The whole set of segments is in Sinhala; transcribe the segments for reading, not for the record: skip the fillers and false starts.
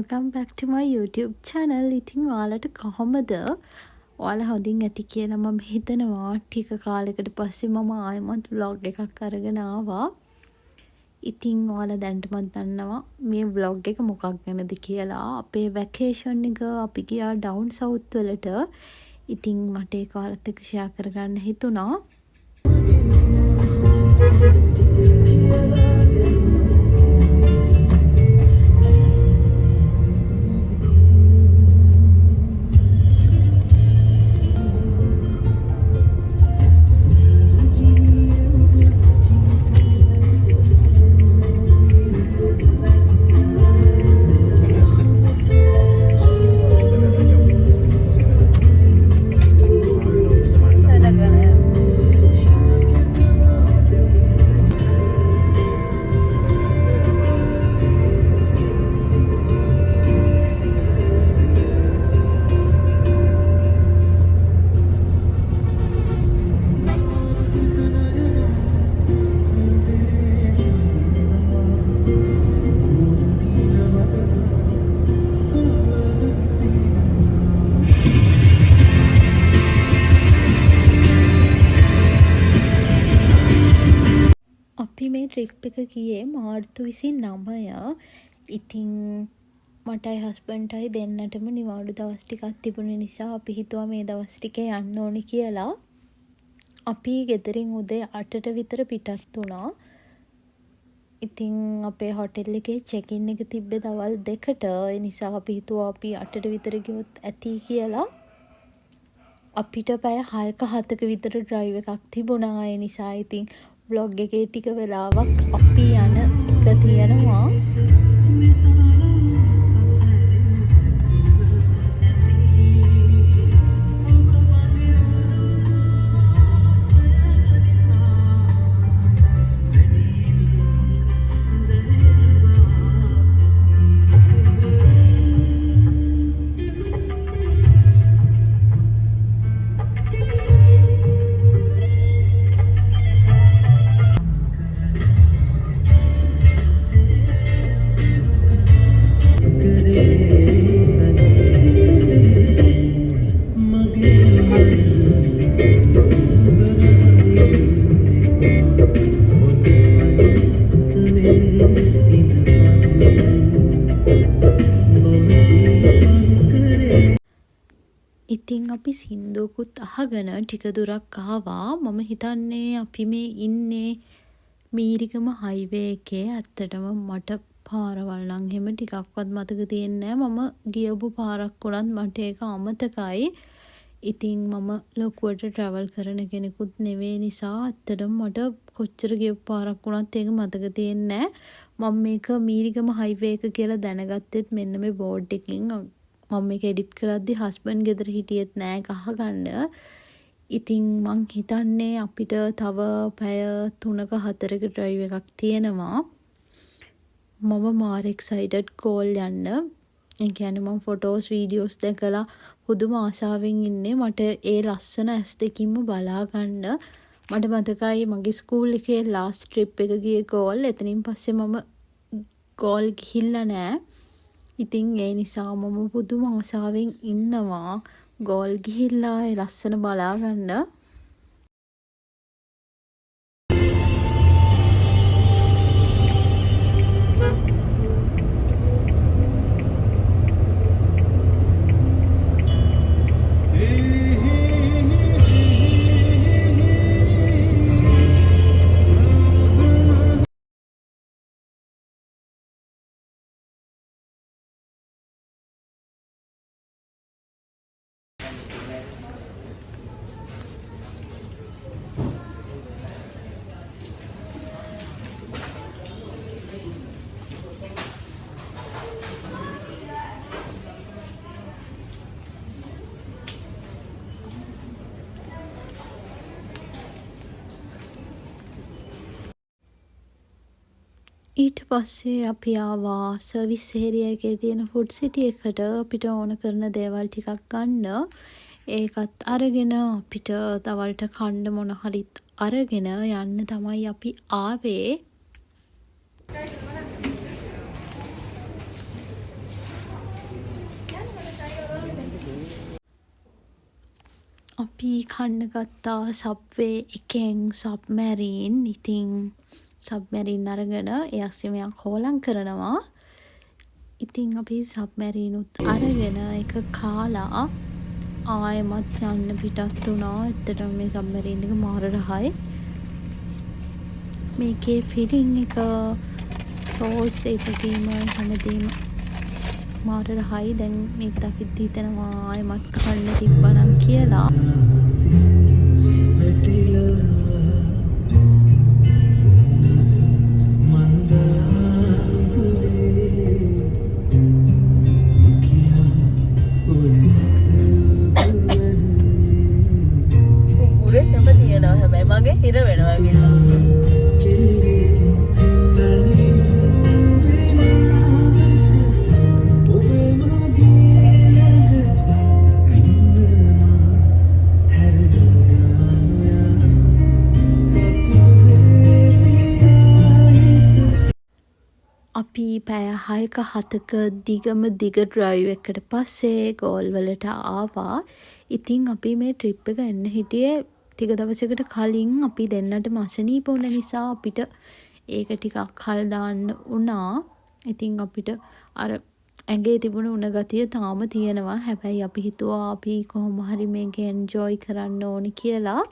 welcome back to my YouTube channel. ඉතින් ඔයාලට කොහොමද? ඔයාලා හොඳින් ඇති කියලා මම හිතනවා. ටික කාලයකට පස්සේ මම ආයෙමත් vlog එකක් අරගෙන ආවා. ඉතින් ඔයාලා දැනටමත් දන්නවා මේ vlog එක මොකක් ගැනද කියලා. අපේ vacation එක අපි ගියා down south වලට. ඉතින් මට ඒක ඔයාලත් එක්ක share කරගන්න හිතුණා. අපි මේ ට්‍රිප් එක ගියේ මාර්තු 29. ඉතින් මටයි හස්බන්ඩ්ටයි දෙන්නටම නිවාඩු දවස් ටිකක් තිබුණ නිසා අපි හිතුවා මේ දවස් ටිකේ යන්න ඕනේ කියලා. අපි ගෙදරින් උදේ 8ට විතර පිටත් වුණා. ඉතින් අපේ හොටෙල් එකේ චෙක් ඉන් එක තිබ්බේ දවල් 2ට. ඒ නිසා අපි හිතුවා අපි 8ට විතර ගියොත් ඇති කියලා. අපිට පැය 6ක 7ක විතර ඩ්‍රයිව් එකක් තිබුණා. ඒ නිසා ඉතින් vlog එකේ ටික වෙලාවක් අපි යන එක තියෙනවා. ඉතින් අපි සින්දුවකුත් අහගෙන ටික දුරක් ආවා. මම හිතන්නේ අපි මේ ඉන්නේ මීරිගම හයිවේ එකේ. ඇත්තටම මට පාරවල් නම් එහෙම ටිකක්වත් මතක තියෙන්නේ නැහැ. මම ගියපු පාරක් වුණත් මට ඒක අමතකයි. ඉතින් මම ලොකුවට travel කරන කෙනෙකුත් නෙවෙයි නිසා ඇත්තටම මට කොච්චර ගියපු පාරක් වුණත් ඒක මතක තියෙන්නේ නැහැ. මම මේක මීරිගම හයිවේ එක කියලා දැනගත්තෙත් මෙන්න මේ බෝඩ් එකකින්. මම මේක එඩිට් කරද්දි හස්බන්ඩ් ගෙදර හිටියෙත් නෑ ගහගන්න. ඉතින් මං හිතන්නේ අපිට තව පැය 3ක 4ක ඩ්‍රයිව් එකක් තියෙනවා. මම මාර එක්සයිටඩ් කෝල් යන්න. ඒ කියන්නේ මම ෆොටෝස් වීඩියෝස් දැකලා පුදුම ආසාවෙන් ඉන්නේ. මට ඒ ලස්සන ඇස් දෙකින්ම බලා ගන්න. මට මතකයි මගේ ස්කූල් එකේ ලාස්ට් ට්‍රිප් එක ගියේ කෝල්. එතනින් පස්සේ මම කෝල් ගිහිල්ලා නෑ. ඉතින් ඒ නිසා මම පුදුම ආසාවෙන් ඉන්නවා ගෝල් ගිහිල්ලා ඒ ලස්සන බලා ගන්න. ඊට පස්සේ අපි ආවා සර්විස් ඒරියා එකේ තියෙන ෆුඩ් සිටි එකට අපිට ඕන කරන දේවල් ටිකක් ගන්න. ඒකත් අරගෙන අපිට දවල්ට කන්න මොන හරිත් අරගෙන යන්න තමයි අපි ආවේ. අපි කන්න ගත්තා සබ්වේ එකෙන් සබ්මැරීන්. ඉතින් සබ්මැරීන් අරගෙන ඒ අස්සේ මෙයා හෝලම් කරනවා. ඉතින් අපි සබ්මැරීනුත් අරගෙන එක කාලා ආයෙමත් යන්න පිටත් වුණා. ඇත්තටම මේ සබ්මැරීන් එක මාර රහයි. මේකේ ෆිලිං එක සෝස් එකකීම හැමදේම මාර රහයි. දැන් මේක දකිද්දි හිතෙනවා ආයෙමත් කන්න තිබ්බනම් කියලා. උරේ සැප තියෙනවා හැබැයි මගේ හිර වෙනවා ඇවිල්ලා. අපි පැය 6ක 7ක දිගම දිග ඩ්‍රයිව් එකට පස්සේ ගෝල් වලට ආවා. ඉතින් අපි මේ ට්‍රිප් එක එන්න හිටියේ ටික දවසකට කලින්. අපි දෙන්නටම අසනීප වුණ නිසා අපිට ඒක ටිකක් කල් දාන්න වුණා. ඉතින් අපිට අර ඇඟේ තිබුණ උණ ගතිය තාම තියෙනවා. හැබැයි අපි හිතුවා අපි කොහොම හරි මේක එන්ජොයි කරන්න ඕනි කියලා.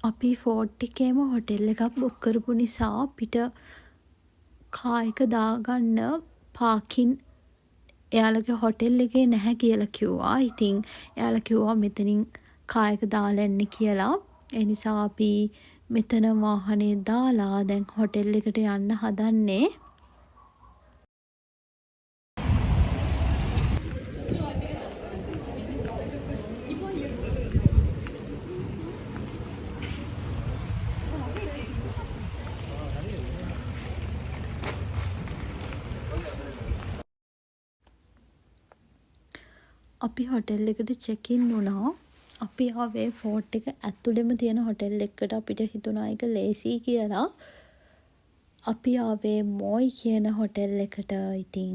අපි ෆෝර්ට් එකේම හොටෙල් එකක් බුක් කරපු නිසා අපිට කාර් එක දාගන්න පාකින් එයාලගේ හොටෙල් එකේ නැහැ කියලා කිව්වා. ඉතින් එයාලා කිව්වා මෙතනින් කාර් එක දාලා එන්න කියලා. ඒ නිසා අපි මෙතන වාහනේ දාලා දැන් හොටෙල් එකට යන්න හදන්නේ. අපි හොටෙල් එකට චෙක් ඉන් වුණා. අපි ආවේ ෆෝර්ට් එක ඇතුළෙම තියෙන හොටෙල් එකකට. අපිට හිතුණා ඒක ලේසි කියලා. අපි ආවේ මොයි කියන හොටෙල් එකට. ඉතින්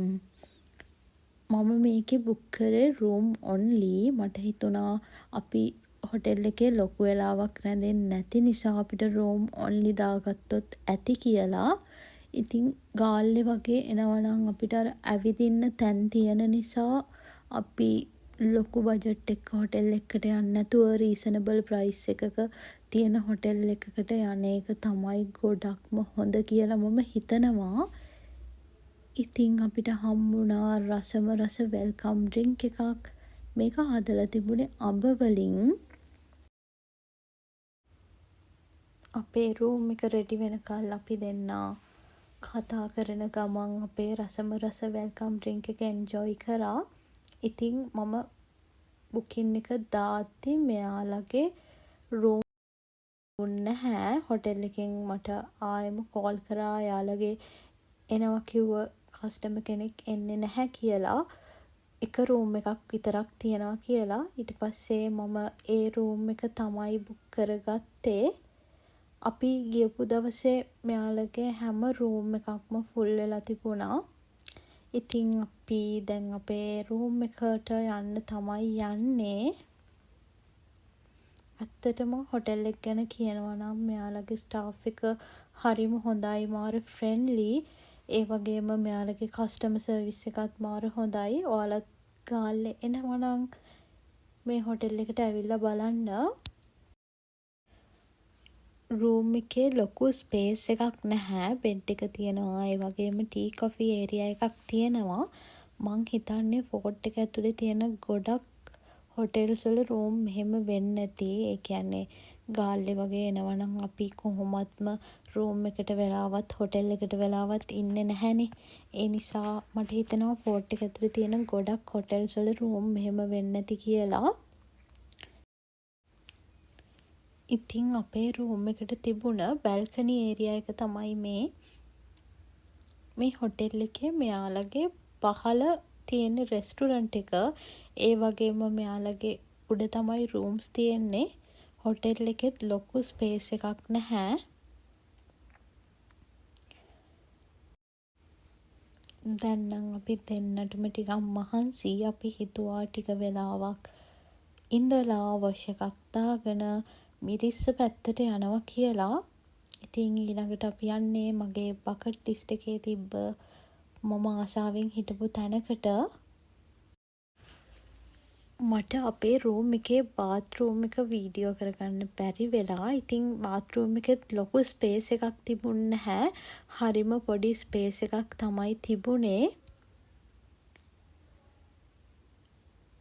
මම මේකේ බුක් කරේ රූම් ඔන්ලි. මට හිතුණා අපි හොටෙල් එකේ ලොකු වෙලාවක් රැඳෙන්නේ නැති නිසා අපිට රූම් ඔන්ලි දාගත්තොත් ඇති කියලා. ඉතින් ගාල්ලේ වගේ එනවනම් අපිට අර ඇවිදින්න තැන් තියෙන නිසා අපි ලොකු බජට් එක හොටෙල් එකකට යන්නේ නැතුව රීසනබල් ප්‍රයිස් එකක තියෙන හොටෙල් එකකට යන එක තමයි ගොඩක්ම හොඳ කියලා මම හිතනවා. ඉතින් අපිට හම්බුණා රසම රස වෙල්කම් ඩ්‍රින්ක් එකක්. මේක හදලා තිබුණේ අඹ වලින්. අපේ රූම් එක රෙඩි වෙනකල් අපි දෙන්නා කතා කරන ගමන් අපේ රසම රස වෙල්කම් ඩ්‍රින්ක් එක එන්ජොයි කරා. ඉතින් මම බුකින් එක දාද්දි මෙයාලගේ රූම් නැහැ. හොටෙල් එකෙන් මට ආයෙම කෝල් කරා. එයාලගේ එනවා කිව්ව කස්ටමර් කෙනෙක් එන්නේ නැහැ කියලා. එක රූම් එකක් විතරක් තියනවා කියලා. ඊට පස්සේ මම ඒ රූම් එක තමයි බුක් කරගත්තේ. අපි ගියපු දවසේ මෙයාලගේ හැම රූම් එකක්ම ෆුල් වෙලා තිබුණා. ඉතින් අපි දැන් අපේ රූම් එකට යන්න තමයි යන්නේ. ඇත්තටම හොටෙල් එක ගැන කියනවා නම් මෙයාලගේ ස්ටාෆ් එක හරිම හොඳයි, මාර ෆ්‍රෙන්ඩ්ලි. ඒ වගේම මෙයාලගේ කස්ටමර් සර්විස් එකත් මාර හොඳයි. ඔයාලත් ගාල්ලේ එනවා නම් මේ හොටෙල් එකට ඇවිල්ලා බලන්න. රූම් එකේ ලොකු ස්පේස් එකක් නැහැ. බෙඩ් එක තියෙනවා. ඒ වගේම ටී කොෆි ඒරියා එකක් තියෙනවා. මං හිතන්නේ ෆෝර්ට් එක ඇතුලේ තියෙන ගොඩක් හොටෙල්ස් වල රූම් මෙහෙම වෙන්නේ නැති. ඒ කියන්නේ ගාල්ලේ වගේ එනවනම් අපි කොහොමත්ම රූම් එකට වෙලාවත් හොටෙල් එකට වෙලාවත් ඉන්නේ නැහැනේ. ඒ නිසා මට හිතෙනවා ෆෝර්ට් එක ඇතුලේ තියෙන ගොඩක් හොටෙල්ස් වල රූම් මෙහෙම වෙන්නේ නැති කියලා. ඉතින් අපේ රූම් එකට තිබුණ බැල්කනි ඒරියා එක තමයි මේ හොටෙල් එකේ මෙයාලගේ පහළ තියෙන රෙස්ටුරන්ට් එක. ඒ වගේම මෙයාලගේ උඩ තමයි රූම්ස් තියෙන්නේ. හොටෙල් එකෙත් ලොකු ස්පේස් එකක් නැහැ. දැන් නම් අපි දෙන්නටම ටිකක් මහන්සි. අපි හිතුවා ටික වෙලාවක් ඉඳලා වොෂ් එකක් දාගෙන මිරිස්ස පැත්තට යනවා කියලා. ඉතින් ඊළඟට අපි යන්නේ මගේ බකට් ලිස්ට් එකේ තිබ්බ මම ආසාවෙන් හිටපු තැනකට. මට අපේ රූම් එකේ බාත්රූම් එක වීඩියෝ කරගන්න බැරි වෙලා. ඉතින් බාත්රූම් එකෙත් ලොකු ස්පේස් එකක් තිබුණ නැහැ. හරිම පොඩි ස්පේස් එකක් තමයි තිබුණේ.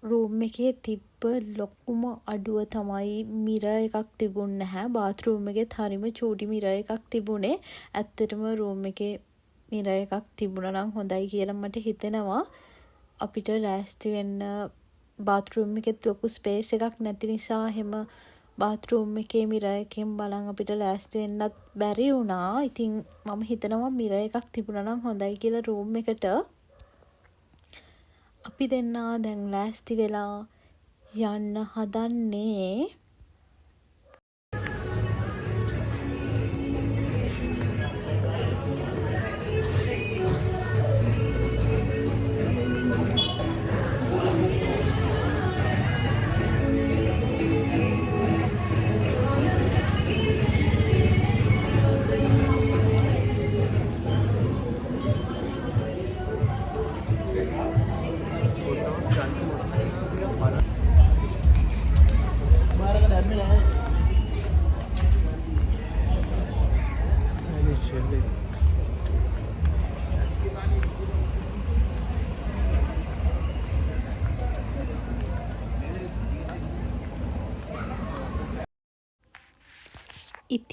රූම් එකේ තිබ්බ ලොකුම අඩුව තමයි මිරර් එකක් තිබුණ නැහැ. බාත්රූම් එකෙත් හරිම චූටි මිරර් එකක් තිබුණේ. ඇත්තටම රූම් එකේ මිරර් එකක් තිබුණා නම් හොඳයි කියලා මට හිතෙනවා. අපිට ලෑස්ති වෙන්න බාත්රූම් එකෙත් ලොකු ස්පේස් එකක් නැති නිසා එහෙම බාත්රූම් එකේ මිරර් එකෙන් බලන් අපිට ලෑස්ති වෙන්නත් බැරි වුණා. ඉතින් මම හිතනවා මිරර් එකක් තිබුණා නම් හොඳයි කියලා රූම් එකට. අපි දෙන්නා දැන් ලෑස්ති වෙලා යන්න හදන්නේ.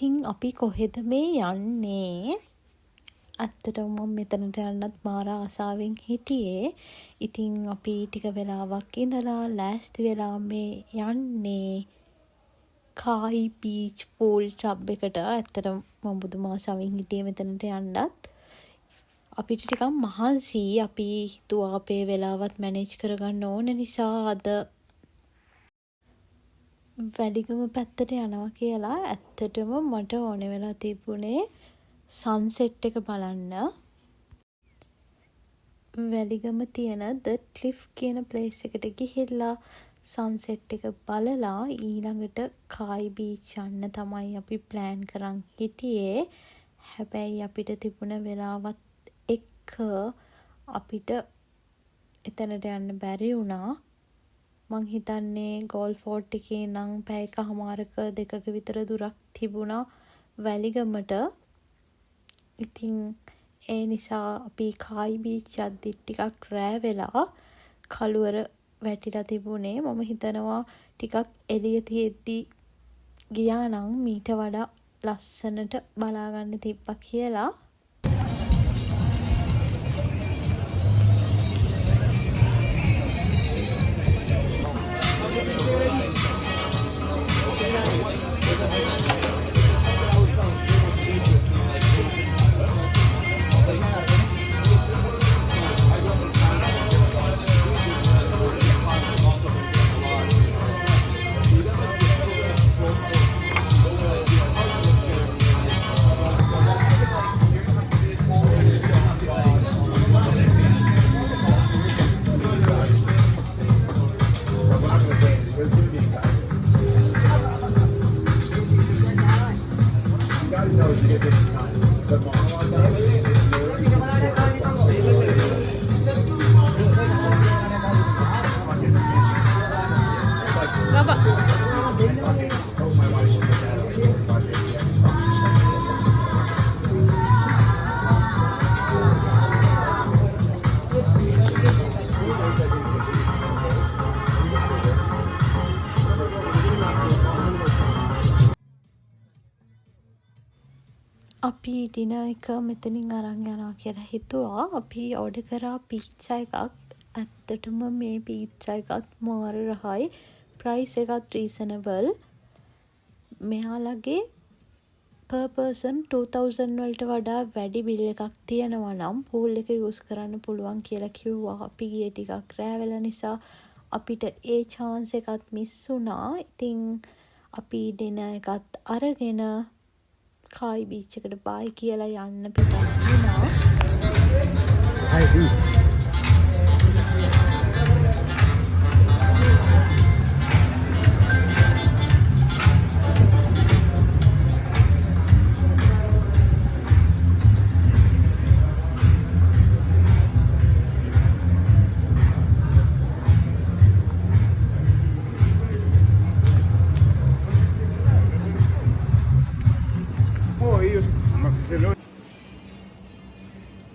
ඉතින් අපි කොහෙද මේ යන්නේ? ඇත්තටම මම මෙතනට යන්නත් මාර ආසාවෙන් හිටියේ. ඉතින් අපි ටික වෙලාවක් ඉඳලා ලෑස්ති වෙලා මේ යන්නේ කායි බීච් පූල් ටබ් එකට. ඇත්තටම මම බුදුම ආසාවෙන් හිටියේ මෙතනට යන්නත්. අපිට ටිකක් මහන්සි. අපි හිතුවා අපේ වෙලාවත් මැනේජ් කරගන්න ඕන නිසා අද වැලිගම පැත්තට යනවා කියලා. ඇත්තටම මට ඕන වෙලා තිබුණේ සන්සෙට් එක බලන්න. වැලිගම තියෙන ද ක්ලිෆ් කියන ප්ලේස් එකට ගිහිල්ලා සන්සෙට් එක බලලා ඊළඟට කායි බීච් යන්න තමයි අපි ප්ලෑන් කරන් හිටියේ. හැබැයි අපිට තිබුණ වෙලාවත් එක්ක අපිට එතනට යන්න බැරි වුණා. මං හිතන්නේ ගෝල් ෆෝර්ට් එකේ ඉඳන් පැය එකමාරක දෙකක විතර දුරක් තිබුණා වැලිගමට. ඉතින් ඒ නිසා අපි කායි බීච් යද්දි ටිකක් රෑ වෙලා කළුවර වැටිලා තිබුණේ. මම හිතනවා ටිකක් එළිය තියෙද්දි ගියා නම් මීට වඩා ලස්සනට බලාගන්න තිබ්බා කියලා. අපි ඩිනර් එක මෙතනින් අරන් යනවා කියලා හිතුවා. අපි ඕඩර් කරා පීට්සා එකක්. ඇත්තටම මේ පීට්සා එකත් මාර රහයි. ප්‍රයිස් එකත් රීසනබල්. මෙයාලගේ per person 2000 වලට වඩා වැඩි බිල් එකක් තියෙනවා නම් පූල් එක යූස් කරන්න පුළුවන් කියලා කිව්වා. අපි ගියේ ටිකක් රෑ වෙලා නිසා අපිට ඒ chance එකත් මිස් වුණා. ඉතින් අපි ඩිනර් එකත් අරගෙන කායි බීච් එකට බයි කියලා යන්න පිටත් වුණා.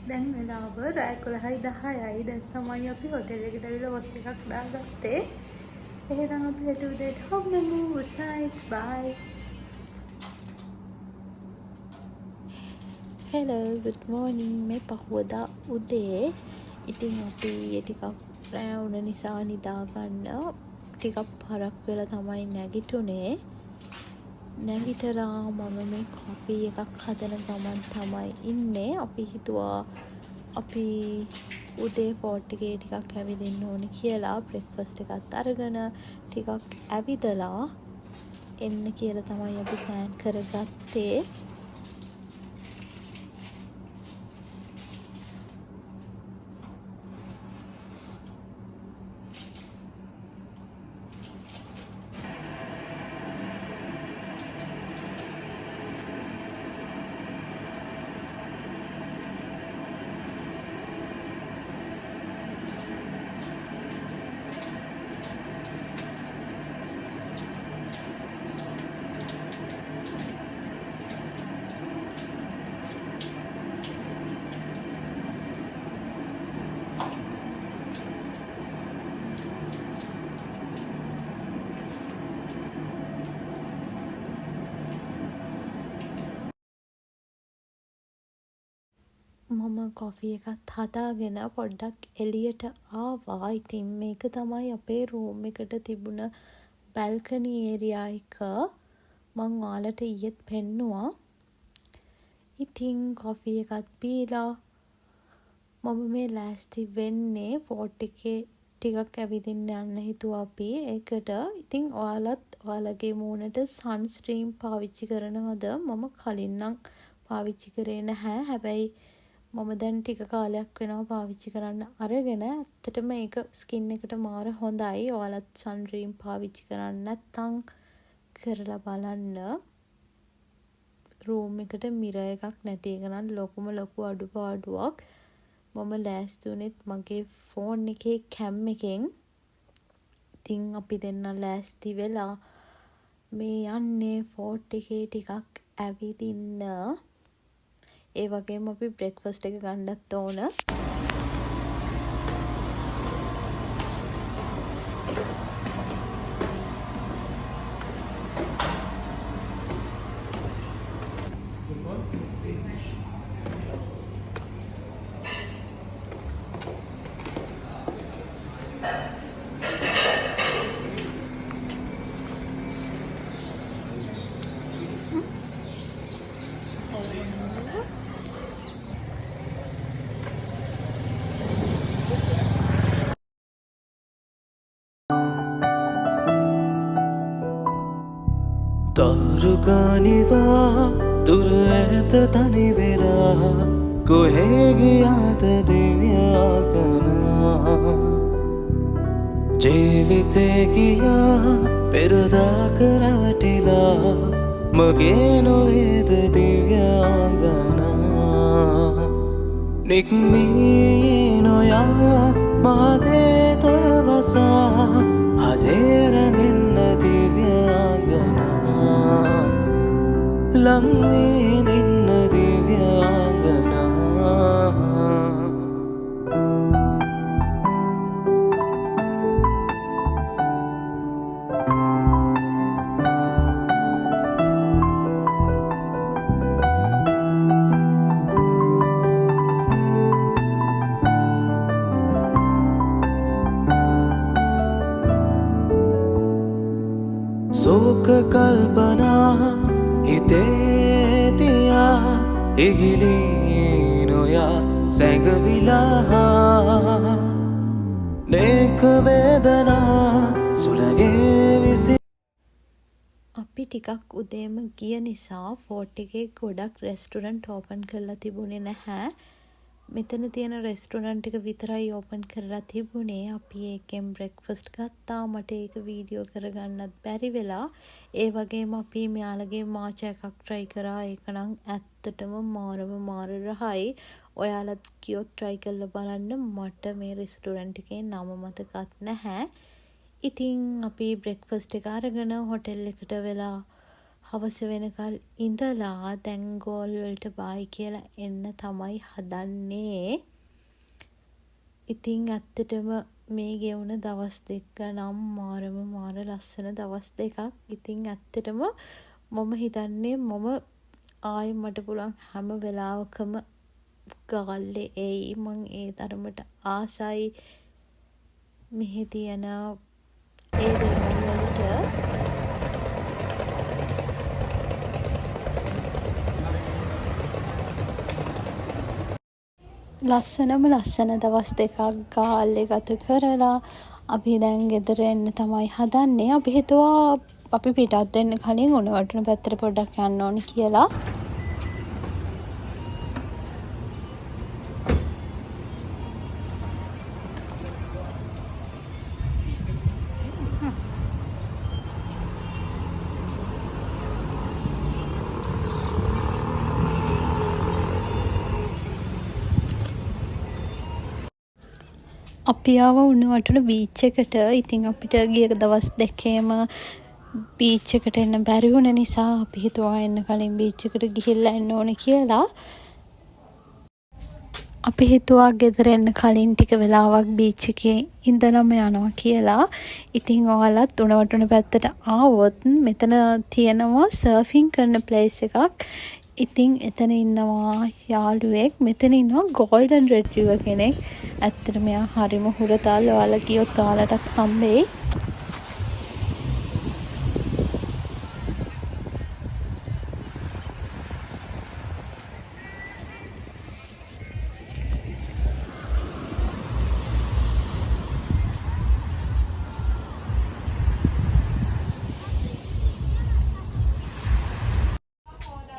දැන් වෙලාව රෑ 11:10යි. දැන් තමයි අපි හොටෙල් එකට ඇවිල්ලා වොෂ් එකක් දාගත්තේ. එහෙනම් අපි හෙට උදේට හම්බෙමු. good night bye. hello good morning. මේ පහුවදා උදේ. ඉතින් අපි ටිකක් රෑ වුණ නිසා නිදා ගන්න ටිකක් පරක් වෙලා තමයි නැගිටුනේ. නැගිටලා මම මේ කොෆි එකක් හදන ගමන් තමයි ඉන්නේ. අපි හිතුවා අපි උදේ ෆෝර්ට් එකේ ටිකක් ඇවිදින්න ඕනේ කියලා බ්‍රෙක්ෆාස්ට් එකත් අරගෙන ටිකක් ඇවිදලා එන්න කියලා තමයි අපි ප්ලෑන් කරගත්තේ. මම කොෆි එකත් හදාගෙන පොඩ්ඩක් එළියට ආවා. ඉතින් මේක තමයි අපේ රූම් එකට තිබුණ බැල්කනි ඒරියා එක. මං ඔයාලට ඊයේත් පෙන්නුවා. ඉතින් කොෆි එකත් බීලා මම මේ ලෑස්ති වෙන්නේ ෆෝර්ට් එකේ ටිකක් ඇවිදින්න යන්න හිතුවා අපි. ඒකට ඉතින් ඔයාලගේ මූණට සන්ස්ක්‍රීන් පාවිච්චි කරනවද? මම කලින් නම් පාවිච්චි කරේ නැහැ. හැබැයි මම දැන් ටික කාලයක් වෙනවා පාවිච්චි කරන්න අරගෙන. ඇත්තටම ඒක ස්කින් එකට මාර හොඳයි. ඔයාලත් සන්ස්ක්‍රීන් පාවිච්චි කරන්න නැත්නම් කරලා බලන්න. රූම් එකට මිරර් එකක් නැති එක නම් ලොකුම ලොකු අඩුපාඩුවක්. මම ලෑස්ති වුණෙත් මගේ ෆෝන් එකේ කැම් එකෙන්. ඉතින් අපි දෙන්න ලෑස්ති වෙලා මේ යන්නේ ෆෝර්ට් එකේ ටිකක් ඇවිදින්න. ඒ වගේම අපි බ්‍රෙක්ෆාස්ට් එක ගන්නත් ඕන. තාරුකානිවා දුර ඇත තනි වෙලා කොහේ ගියාද දිව්‍යාගනා ජීවිතේ ගියා පෙරදා කරවටිලා මගේ නොවේද දිව්‍යාගනා නික්මී නොයා මාදේ තොරවසා හජේ රැඳෙන්න දිව්‍යාගනා ලංවී නින්න දිව්‍යාගනා සෝක කල්පනා හිතේ තියා ඉගිලී නොයා සැඟවිලා නේක වේදනා සුළගේ විසි. අපි ටිකක් උදේම ගිය නිසා ෆෝර්ට් එකේ ගොඩක් රෙස්ටුරන්ට් ඕපන් කරලා තිබුණේ නැහැ. මෙතන තියෙන රෙස්ටොරන්ට් එක විතරයි ඕපන් කරලා තිබුණේ. අපි ඒකෙන් බ්‍රෙක්ෆාස්ට් ගත්තා. මට ඒක වීඩියෝ කරගන්නත් බැරි වෙලා. ඒ වගේම අපි මෙයාලගේ මාචා එකක් try කරා. ඒක නම් ඇත්තටම මාර රහයි. ඔයාලත් ගියොත් try කරලා බලන්න. මට මේ රෙස්ටොරන්ට් එකේ නම මතකත් නැහැ. ඉතින් අපි බ්‍රෙක්ෆාස්ට් එක අරගෙන හොටෙල් එකට වෙලා හවස වෙනකල් ඉඳලා දැන් ගෝල් වලට බයි කියලා එන්න තමයි හදන්නේ. ඉතින් ඇත්තටම මේ ගෙවුන දවස් දෙක නම් මාර ලස්සන දවස් දෙකක්. ඉතින් ඇත්තටම මම හිතන්නේ මම ආයෙ මට පුළුවන් හැම වෙලාවකම ගාල්ලේ එයි. මං ඒ තරමට ආසයි මෙහි තියෙන ඒ දේවල් වලට. ලස්සන දවස් දෙකක් ගාල්ලේ ගත කරලා අපි දැන් ගෙදර එන්න තමයි හදන්නේ. අපි හිතුවා අපි පිටත් වෙන්න කලින් උණවටුන පැත්තට පොඩ්ඩක් යන්න ඕනි කියලා. අපි ආව උණුවටුන බීච් එකට. ඉතින් අපිට ගිය දවස් දෙකේම බීච් එකට එන්න බැරි වුණ නිසා අපි හිතුවා එන්න කලින් බීච් එකට ගිහිල්ලා එන්න ඕනේ කියලා. අපි හිතුවා ගෙදර එන්න කලින් ටික වෙලාවක් බීච් එකේ ඉඳලම යනවා කියලා. ඉතින් ඔයාලත් උණුවටුන පැත්තට ආවොත් මෙතන තියෙනවා සර්ෆින් කරන ප්ලේස් එකක්. ඉතින් එතන ඉන්නවා යාළුවෙක්. මෙතන ඉන්නවා ගෝල්ඩන් රෙට්‍රීවර් කෙනෙක්. ඇත්තට මෙයා හරිම හුරතල්. ඔයාලා ගියොත් ඔයාලටත් හම්බෙයි.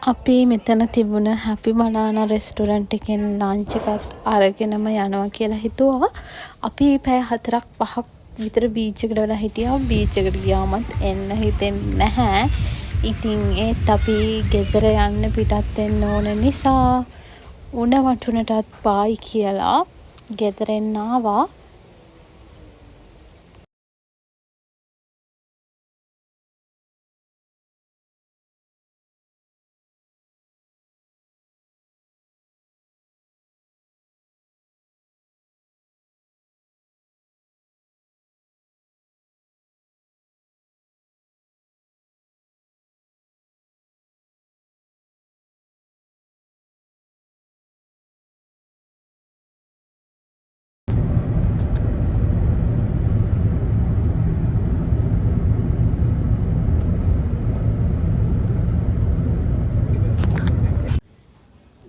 අපි මෙතන තිබුණ හැපි බනානා රෙස්ටොරන්ට් එකෙන් ලන්ච් එකත් අරගෙනම යනවා කියලා හිතුවා. අපි පැය 4-5ක් විතර බීච් එකට වෙලා හිටියා. බීච් එකට ගියාමත් එන්න හිතෙන්නේ නැහැ. ඉතින් ඒත් අපි ගෙදර යන්න පිටත් වෙන්න ඕන නිසා උණවටුනටත් බයි කියලා ගෙදර එන්න ආවා.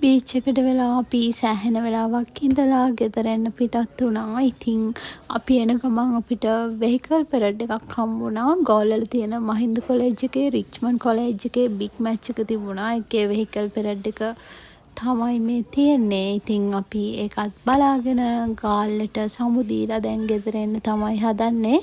බීච් එකට වෙලා අපි සෑහෙන වෙලාවක් ඉඳලා ගෙදර එන්න පිටත් වුණා. ඉතින් අපි එන ගමන් අපිට වෙහිකල් පෙරඩ් එකක් හම්බුණා. ගෝල්වල තියෙන මහින්ද කොලෙජ් එකේ රිච්මන්ඩ් කොලෙජ් එකේ බිග් මැච් එක තිබුණා. ඒකේ වෙහිකල් පෙරඩ් එක තමයි මේ තියෙන්නේ. ඉතින් අපි ඒකත් බලාගෙන ගාල්ලට සමු දීලා දැන් ගෙදර එන්න තමයි හදන්නේ.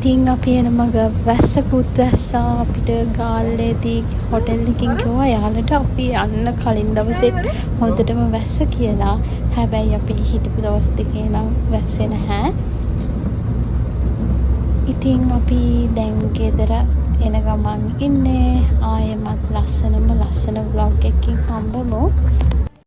ඉතින් අපි එන මග වැස්සකුත් වැස්සා අපිට ගාල්ලේදී හොටෙල් එකකින් කිව්වා යාළුවට අපි යන්න කලින් දවසෙත් හොඳටම වැස්ස කියලා. හැබැයි අපි හිටපු දවස් දෙකේ නම් වැස්සේ නැහැ. ඉතින් අපි දැන් ගෙදර එන ගමන් ඉන්නේ. ආයෙමත් ලස්සන vlog එකකින් හම්බෙමු.